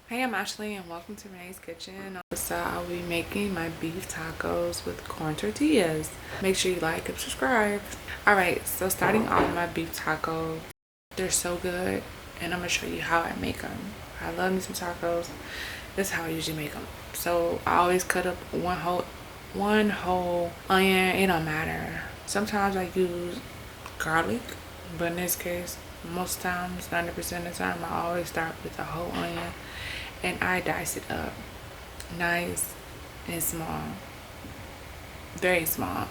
Hey, I'm Ashley and welcome to Renee's Kitchen. So I'll be making my beef tacos with corn tortillas. Make sure you like and subscribe. Alright, so starting off my beef tacos. They're so good and I'm going to show you how I make them. I love me some tacos. This is how I usually make them. So I always cut up one whole onion. It don't matter. Sometimes I use garlic, but in this case, most times, 90% of the time, I always start with a whole onion and I dice it up nice and small, very small.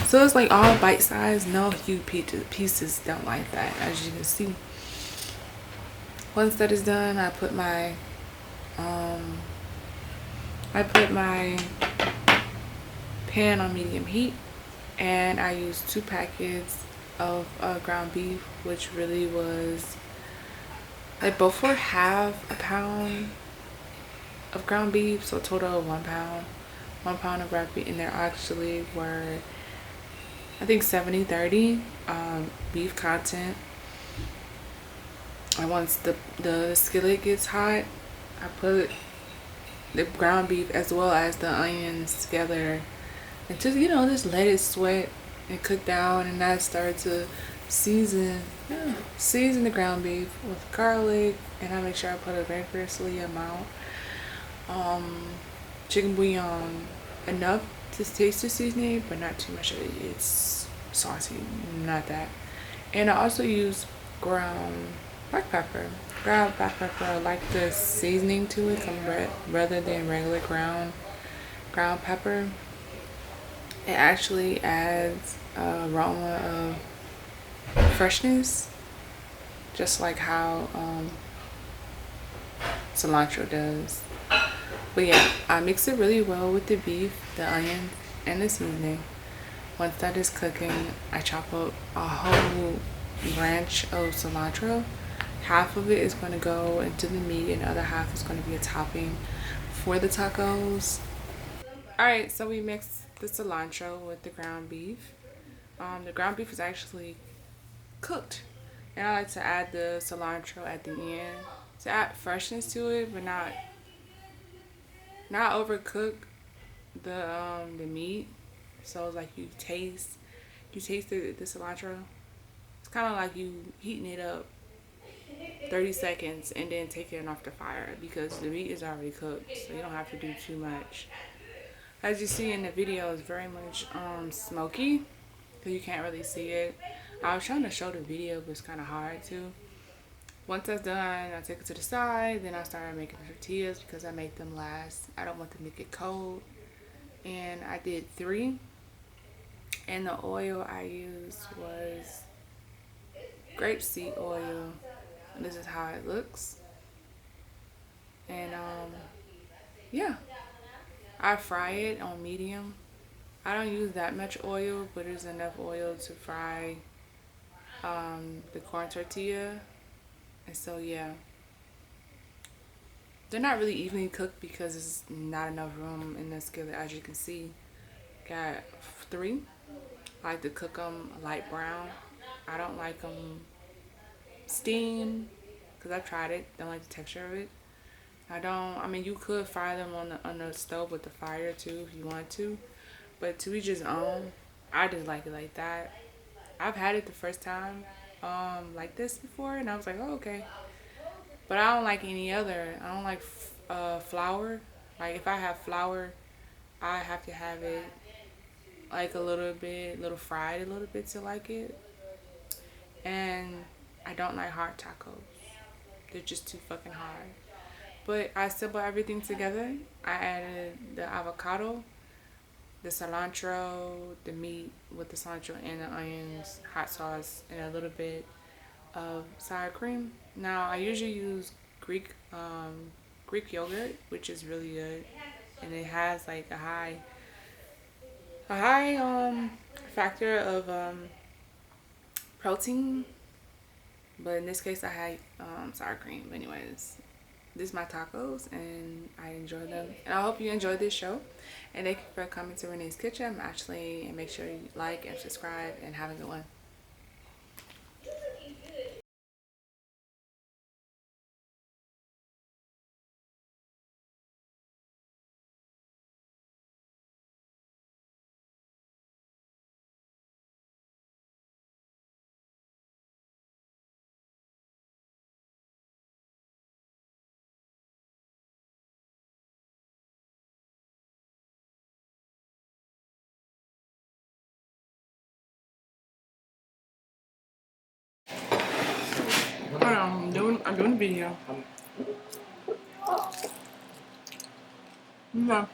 So it's like all bite size, no huge pieces, don't like that, as you can see. Once that is done, I put my pan on medium heat and I used 2 packets of ground beef, which really was like both were half a pound of ground beef, so a total of 1 pound of ground beef, and there actually were, I think, 70-30 beef content. And once the skillet gets hot, I put the ground beef as well as the onions together and just let it sweat and cook down, and I started to season the ground beef with garlic, and I make sure I put a very parsley amount chicken bouillon, enough to taste the seasoning but not too much of it. It's saucy, not that. And I also use ground black pepper. I like the seasoning to it rather than regular ground pepper. It actually adds an aroma of freshness, just like how cilantro does. But yeah, I mix it really well with the beef, the onion, and the seasoning. Once that is cooking, I chop up a whole branch of cilantro. Half of it is going to go into the meat and the other half is going to be a topping for the tacos. Alright, so we mixed the cilantro with the ground beef. The ground beef is actually cooked, and I like to add the cilantro at the end to add freshness to it, but not overcook the meat. So it's like you taste the cilantro. It's kind of like you heating it up 30 seconds and then taking it off the fire because the meat is already cooked, so you don't have to do too much. As you see in the video, it's very much smoky, so you can't really see it. I was trying to show the video, but it's kind of hard to. Once that's done, I take it to the side. Then I started making the tortillas because I make them last. I don't want them to get cold. And I did 3. And the oil I used was grapeseed oil. And this is how it looks. And yeah, I fry it on medium. I don't use that much oil, but there's enough oil to fry the corn tortilla. And so yeah, they're not really evenly cooked because there's not enough room in the skillet, as you can see. Got 3. I like to cook them light brown. I don't like them steamed because I've tried it. Don't like the texture of it. I mean, you could fry them on the stove with the fire too if you want to, but to each his own. I just like it like that. I've had it the first time like this before, and I was like, oh, okay. But I don't like any other. I don't like flour. Like if I have flour, I have to have it like a little fried a little bit to like it. And I don't like hard tacos. They're just too fucking hard. But I assemble everything together. I added the avocado, the cilantro, the meat with the cilantro and the onions, hot sauce, and a little bit of sour cream. Now I usually use Greek yogurt, which is really good, and it has like a high factor of protein. But in this case, I had sour cream. But anyways, this is my tacos, and I enjoy them. And I hope you enjoyed this show. And thank you for coming to Renee's Kitchen. I'm Ashley, and make sure you like and subscribe, and have a good one. Hold on, I'm doing a video. No.